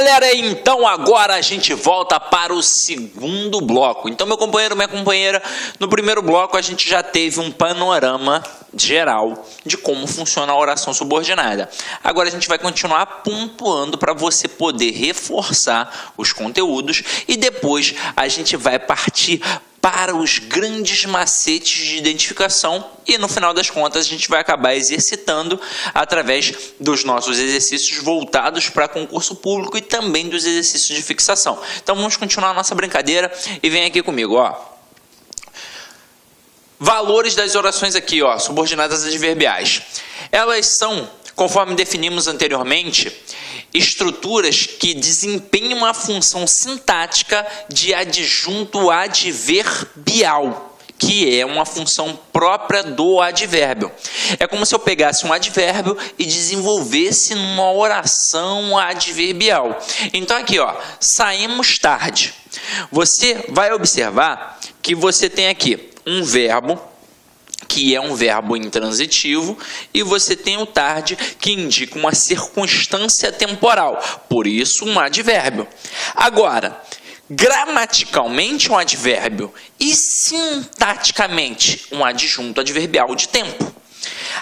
Galera, então agora a gente volta para o segundo bloco. Então, meu companheiro, minha companheira, no primeiro bloco a gente já teve um panorama geral de como funciona a oração subordinada. Agora a gente vai continuar pontuando para você poder reforçar os conteúdos e depois a gente vai partir para os grandes macetes de identificação e no final das contas a gente vai acabar exercitando através dos nossos exercícios voltados para concurso público e também dos exercícios de fixação. Então vamos continuar a nossa brincadeira e vem aqui comigo, ó. Valores das orações aqui, ó, subordinadas adverbiais. Elas são, conforme definimos anteriormente, estruturas que desempenham a função sintática de adjunto adverbial, que é uma função própria do advérbio. É como se eu pegasse um advérbio e desenvolvesse numa oração adverbial. Então aqui, ó, saímos tarde. Você vai observar que você tem aqui um verbo, que é um verbo intransitivo, e você tem o tarde, que indica uma circunstância temporal, por isso um advérbio. Agora, gramaticalmente um advérbio e sintaticamente um adjunto adverbial de tempo.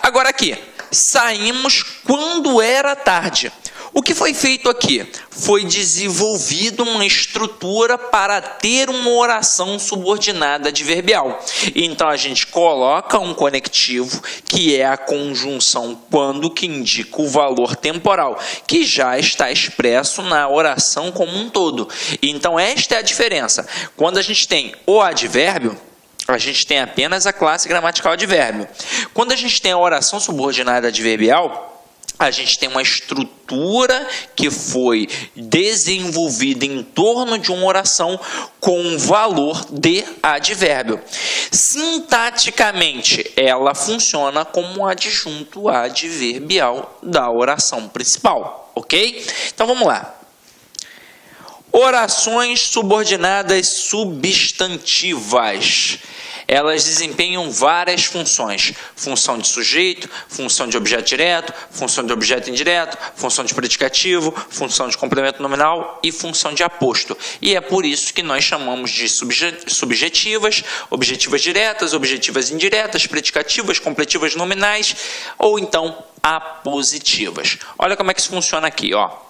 Agora aqui, saímos quando era tarde. O que foi feito aqui? Foi desenvolvido uma estrutura para ter uma oração subordinada adverbial. Então, a gente coloca um conectivo, que é a conjunção quando, que indica o valor temporal, que já está expresso na oração como um todo. Então, esta é a diferença. Quando a gente tem o advérbio, a gente tem apenas a classe gramatical advérbio. Quando a gente tem a oração subordinada adverbial, a gente tem uma estrutura que foi desenvolvida em torno de uma oração com um valor de advérbio. Sintaticamente, ela funciona como um adjunto adverbial da oração principal, ok? Então, vamos lá. Orações subordinadas substantivas. Elas desempenham várias funções. Função de sujeito, função de objeto direto, função de objeto indireto, função de predicativo, função de complemento nominal e função de aposto. E é por isso que nós chamamos de subjetivas, objetivas diretas, objetivas indiretas, predicativas, completivas nominais ou então apositivas. Olha como é que isso funciona aqui, ó.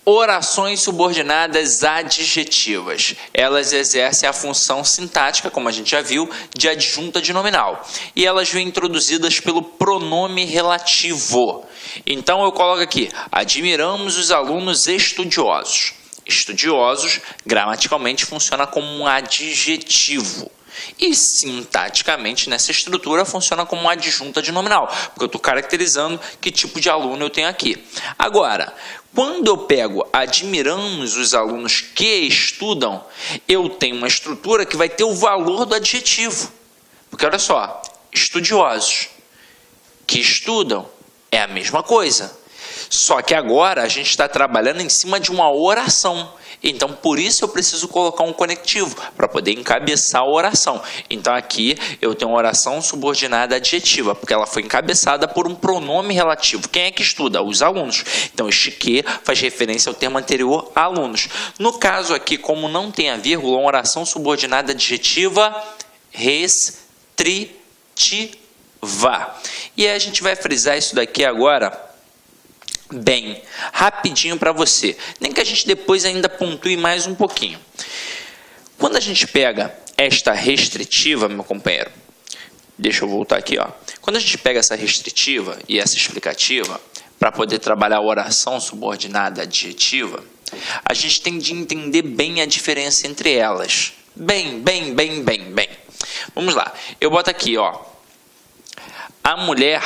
Orações subordinadas adjetivas. Elas exercem a função sintática, como a gente já viu, de adjunta de nominal. E elas vêm introduzidas pelo pronome relativo. Então eu coloco aqui, admiramos os alunos estudiosos. Estudiosos, gramaticalmente, funciona como um adjetivo. E sintaticamente, nessa estrutura, funciona como uma adjunta de nominal, porque eu estou caracterizando que tipo de aluno eu tenho aqui. Agora, quando eu pego admiramos os alunos que estudam, eu tenho uma estrutura que vai ter o valor do adjetivo. Porque olha só, estudiosos que estudam é a mesma coisa. Só que agora a gente está trabalhando em cima de uma oração. Então, por isso eu preciso colocar um conectivo, para poder encabeçar a oração. Então, aqui eu tenho uma oração subordinada adjetiva, porque ela foi encabeçada por um pronome relativo. Quem é que estuda? Os alunos. Então, este que faz referência ao termo anterior, alunos. No caso aqui, como não tem a vírgula, uma oração subordinada adjetiva restritiva. E aí a gente vai frisar isso daqui agora bem rapidinho para você, nem que a gente depois ainda pontue mais um pouquinho. Quando a gente pega esta restritiva, meu companheiro, deixa eu voltar aqui, ó. Quando a gente pega essa restritiva e essa explicativa para poder trabalhar a oração subordinada adjetiva, a gente tem de entender bem a diferença entre elas. Bem. Vamos lá. Eu boto aqui, ó. A mulher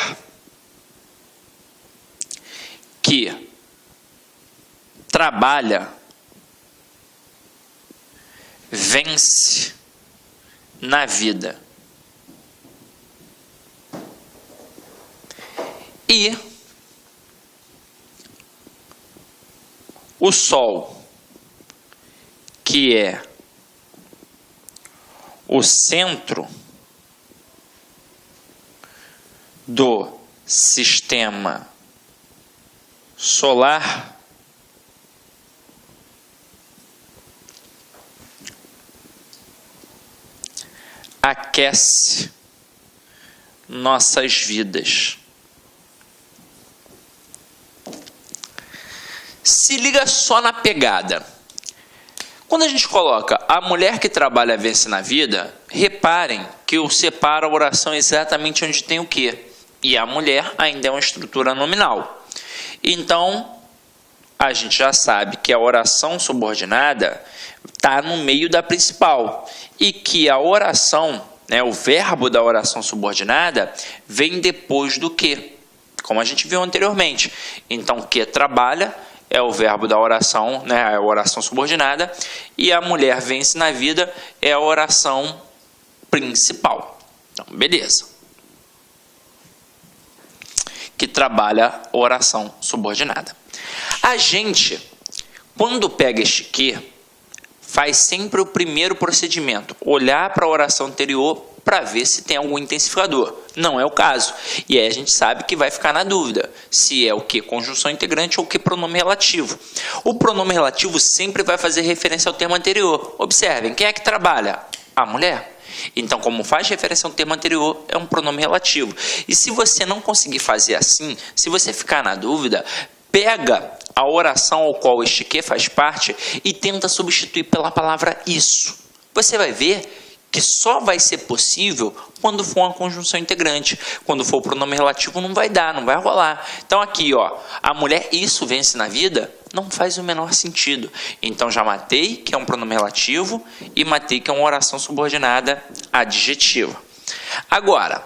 que trabalha, vence na vida. E o sol, que é o centro do sistema solar aquece nossas vidas. Se liga só na pegada. Quando a gente coloca a mulher que trabalha vence na vida, reparem que eu separo a oração exatamente onde tem o quê? E a mulher ainda é uma estrutura nominal. Então, a gente já sabe que a oração subordinada está no meio da principal. E que a oração, o verbo da oração subordinada, vem depois do que, como a gente viu anteriormente. Então, que trabalha é o verbo da oração, a oração subordinada, e a mulher vence na vida é a oração principal. Então, beleza. Que trabalha a oração subordinada. A gente, quando pega este que, faz sempre o primeiro procedimento, olhar para a oração anterior para ver se tem algum intensificador. Não é o caso. E aí a gente sabe que vai ficar na dúvida se é o que conjunção integrante ou o que pronome relativo. O pronome relativo sempre vai fazer referência ao termo anterior. Observem, quem é que trabalha? A mulher. Então, como faz referência ao termo anterior, é um pronome relativo. E se você não conseguir fazer assim, se você ficar na dúvida, pega a oração ao qual este que faz parte e tenta substituir pela palavra isso. Você vai ver que só vai ser possível quando for uma conjunção integrante. Quando for o pronome relativo não vai dar, não vai rolar. Então aqui, a mulher isso vence na vida, não faz o menor sentido. Então já matei que é um pronome relativo e matei que é uma oração subordinada adjetiva. Agora,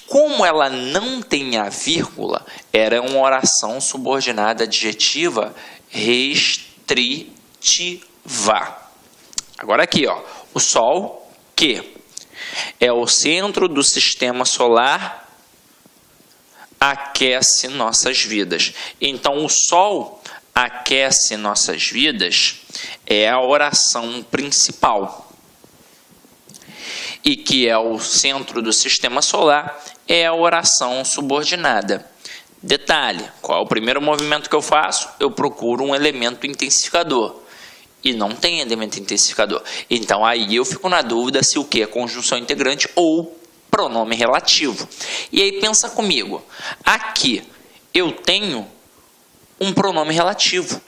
como ela não tem a vírgula, era uma oração subordinada adjetiva restritiva. Agora aqui, o Sol, que é o centro do sistema solar, aquece nossas vidas. Então, o Sol aquece nossas vidas é a oração principal. E que é o centro do sistema solar é a oração subordinada. Detalhe, qual é o primeiro movimento que eu faço? Eu procuro um elemento intensificador. E não tem elemento intensificador. Então, aí eu fico na dúvida se o que é conjunção integrante ou pronome relativo. E aí, pensa comigo. Aqui, eu tenho um pronome relativo.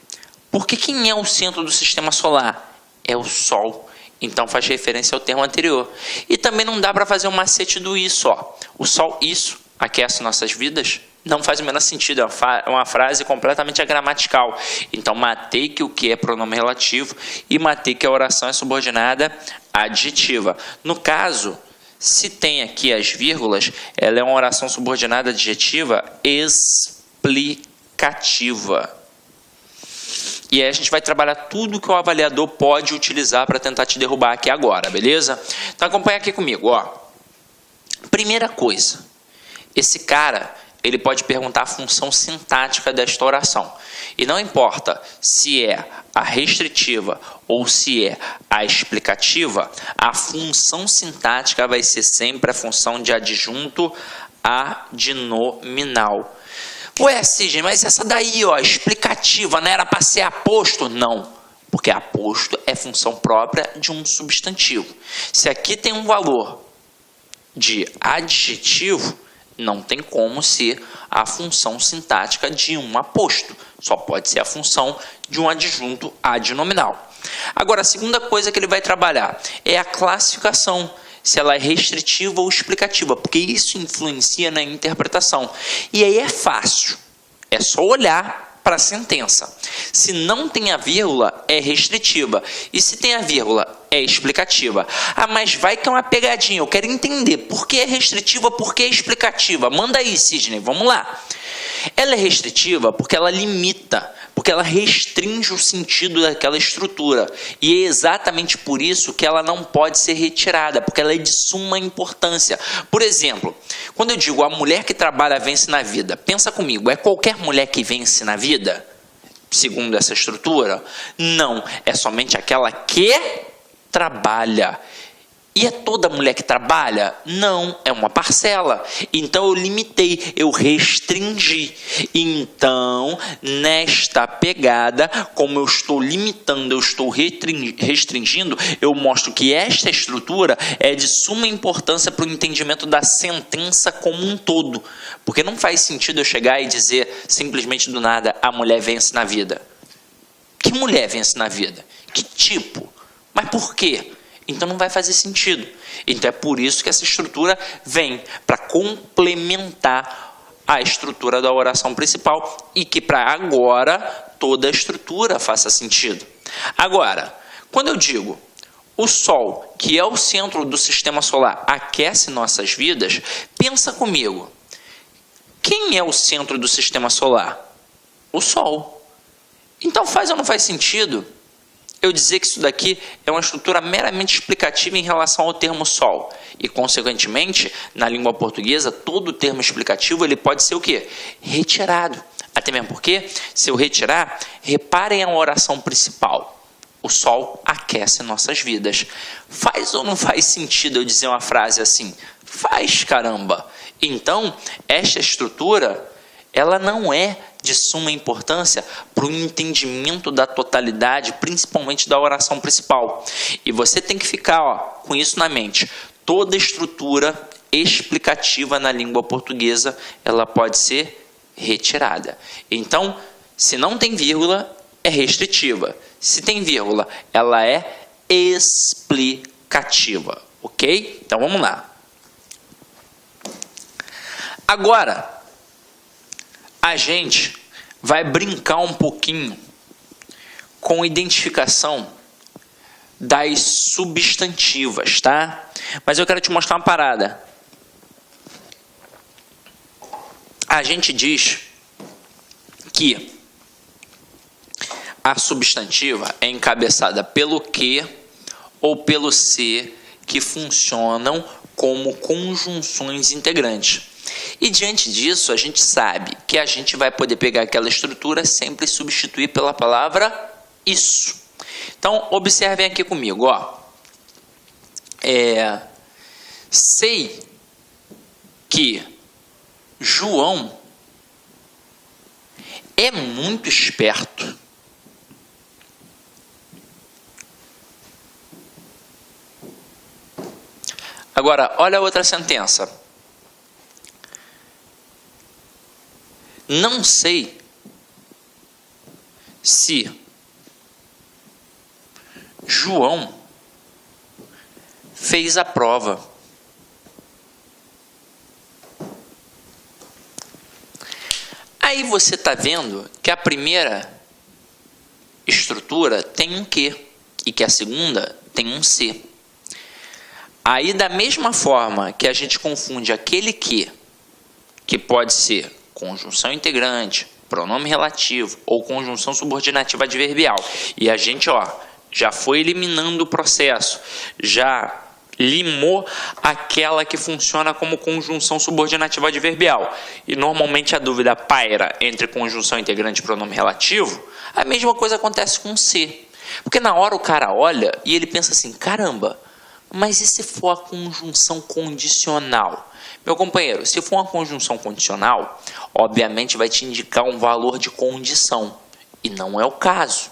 Porque quem é o centro do sistema solar? É o Sol. Então, faz referência ao termo anterior. E também não dá para fazer um macete do isso. O Sol, isso, aquece nossas vidas. Não faz o menor sentido, é uma frase completamente agramatical. Então, matei que o que é pronome relativo e matei que a oração é subordinada adjetiva. No caso, se tem aqui as vírgulas, ela é uma oração subordinada adjetiva explicativa. E aí a gente vai trabalhar tudo que o avaliador pode utilizar para tentar te derrubar aqui agora, beleza? Então, acompanha aqui comigo, Primeira coisa, esse cara, ele pode perguntar a função sintática desta oração. E não importa se é a restritiva ou se é a explicativa, a função sintática vai ser sempre a função de adjunto adnominal. Ué, Sidney, mas essa daí, explicativa, não era para ser aposto? Não, porque aposto é função própria de um substantivo. Se aqui tem um valor de adjetivo, não tem como ser a função sintática de um aposto. Só pode ser a função de um adjunto adnominal. Agora, a segunda coisa que ele vai trabalhar é a classificação, se ela é restritiva ou explicativa, porque isso influencia na interpretação. E aí é fácil, é só olhar para a sentença. Se não tem a vírgula, é restritiva. E se tem a vírgula, é explicativa. Ah, mas vai que é uma pegadinha. Eu quero entender por que é restritiva, por que é explicativa. Manda aí, Sidney, vamos lá. Ela é restritiva porque ela limita, porque ela restringe o sentido daquela estrutura. E é exatamente por isso que ela não pode ser retirada, porque ela é de suma importância. Por exemplo, quando eu digo a mulher que trabalha vence na vida, pensa comigo, é qualquer mulher que vence na vida? Segundo essa estrutura? Não, é somente aquela que trabalha. E é toda mulher que trabalha? Não, é uma parcela. Então eu limitei, eu restringi. Então, nesta pegada, como eu estou limitando, eu estou restringindo, eu mostro que esta estrutura é de suma importância para o entendimento da sentença como um todo. Porque não faz sentido eu chegar e dizer simplesmente do nada, a mulher vence na vida. Que mulher vence na vida? Que tipo? Mas por quê? Então não vai fazer sentido. Então é por isso que essa estrutura vem para complementar a estrutura da oração principal e que para agora toda a estrutura faça sentido. Agora, quando eu digo o Sol, que é o centro do sistema solar, aquece nossas vidas, pensa comigo. Quem é o centro do sistema solar? O Sol. Então faz ou não faz sentido eu dizer que isso daqui é uma estrutura meramente explicativa em relação ao termo Sol. E, consequentemente, na língua portuguesa, todo termo explicativo ele pode ser o quê? Retirado. Até mesmo porque, se eu retirar, reparem a oração principal. O Sol aquece nossas vidas. Faz ou não faz sentido eu dizer uma frase assim? Faz, caramba! Então, esta estrutura, ela não é de suma importância para o entendimento da totalidade, principalmente da oração principal. E você tem que ficar com isso na mente. Toda estrutura explicativa na língua portuguesa, ela pode ser retirada. Então, se não tem vírgula, é restritiva. Se tem vírgula, ela é explicativa. Ok? Então, vamos lá. Agora, a gente vai brincar um pouquinho com identificação das substantivas, tá? Mas eu quero te mostrar uma parada. A gente diz que a substantiva é encabeçada pelo que ou pelo se que funcionam como conjunções integrantes. E diante disso, a gente sabe que a gente vai poder pegar aquela estrutura sempre e substituir pela palavra isso. Então, observem aqui comigo, ó. Sei que João é muito esperto. Agora, olha a outra sentença. Não sei se João fez a prova. Aí você está vendo que a primeira estrutura tem um que e que a segunda tem um se. Aí, da mesma forma que a gente confunde aquele que pode ser conjunção integrante, pronome relativo ou conjunção subordinativa adverbial. E a gente, já foi eliminando o processo, já limou aquela que funciona como conjunção subordinativa adverbial. E normalmente a dúvida paira entre conjunção integrante e pronome relativo. A mesma coisa acontece com se. Porque na hora o cara olha e ele pensa assim, caramba, mas e se for a conjunção condicional? Meu companheiro, se for uma conjunção condicional, obviamente vai te indicar um valor de condição. E não é o caso.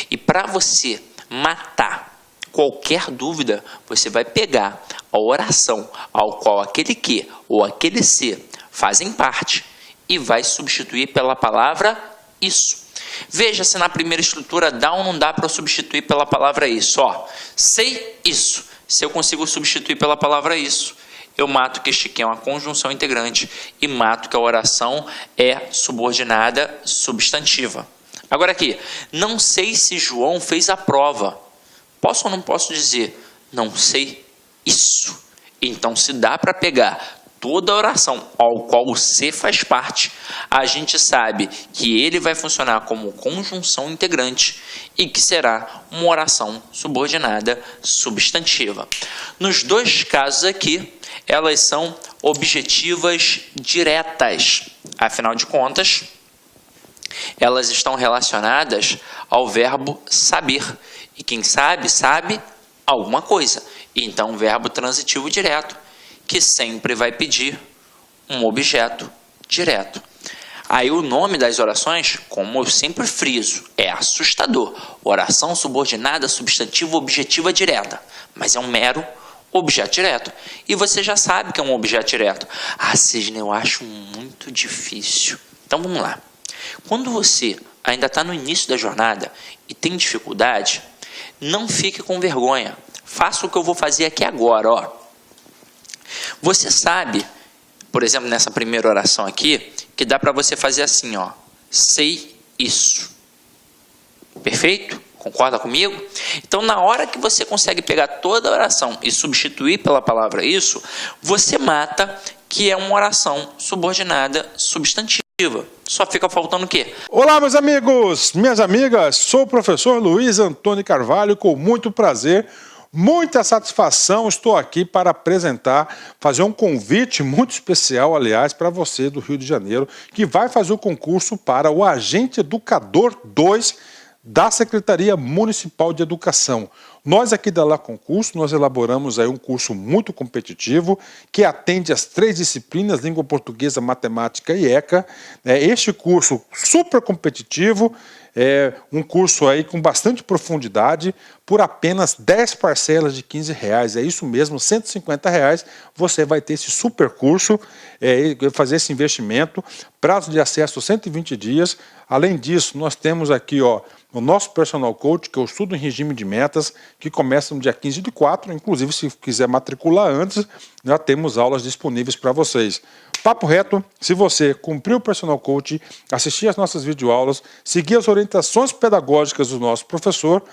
E para você matar qualquer dúvida, você vai pegar a oração ao qual aquele que ou aquele se fazem parte e vai substituir pela palavra isso. Veja se na primeira estrutura dá ou não dá para substituir pela palavra isso. Sei isso. Se eu consigo substituir pela palavra isso, eu mato que este que é uma conjunção integrante e mato que a oração é subordinada substantiva. Agora aqui, não sei se João fez a prova. Posso ou não posso dizer? Não sei isso. Então, se dá para pegar toda a oração ao qual o se faz parte, a gente sabe que ele vai funcionar como conjunção integrante e que será uma oração subordinada substantiva. Nos dois casos aqui, elas são objetivas diretas. Afinal de contas, elas estão relacionadas ao verbo saber. E quem sabe, sabe alguma coisa. Então, verbo transitivo direto, que sempre vai pedir um objeto direto. Aí o nome das orações, como eu sempre friso, é assustador. Oração subordinada, substantivo, objetiva direta. Mas é um mero objeto direto. E você já sabe que é um objeto direto. Ah, Sidney, eu acho muito difícil. Então vamos lá. Quando você ainda está no início da jornada e tem dificuldade, não fique com vergonha. Faça o que eu vou fazer aqui agora, ó. Você sabe, por exemplo, nessa primeira oração aqui, que dá para você fazer assim, ó. Sei isso. Perfeito? Concorda comigo? Então, na hora que você consegue pegar toda a oração e substituir pela palavra isso, você mata que é uma oração subordinada substantiva. Só fica faltando o quê? Olá, meus amigos, minhas amigas, sou o professor Luiz Antônio Carvalho, com muito prazer, muita satisfação, estou aqui para apresentar, fazer um convite muito especial, aliás, para você do Rio de Janeiro, que vai fazer o concurso para o Agente Educador 2 da Secretaria Municipal de Educação. Nós aqui da La Concurso, nós elaboramos aí um curso muito competitivo, que atende às 3 disciplinas, língua portuguesa, matemática e ECA. Este curso super competitivo, é um curso aí com bastante profundidade, por apenas 10 parcelas de R$15. É isso mesmo, R$150 você vai ter esse super curso, fazer esse investimento, prazo de acesso 120 dias. Além disso, nós temos aqui, ó, o nosso personal coach, que eu estudo em regime de metas, que começa no dia 15/4, inclusive se quiser matricular antes, já temos aulas disponíveis para vocês. Papo reto, se você cumprir o personal coach, assistir às nossas videoaulas, seguir as orientações pedagógicas dos nossos professores,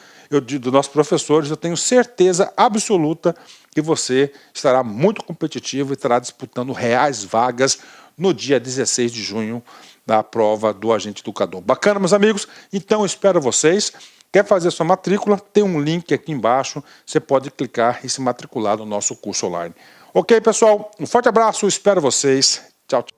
eu tenho certeza absoluta que você estará muito competitivo e estará disputando reais vagas no dia 16 de junho da prova do Agente Educador. Bacana, meus amigos? Então, espero vocês. Quer fazer sua matrícula? Tem um link aqui embaixo, você pode clicar e se matricular no nosso curso online. Ok, pessoal? Um forte abraço, espero vocês. Tchau, tchau.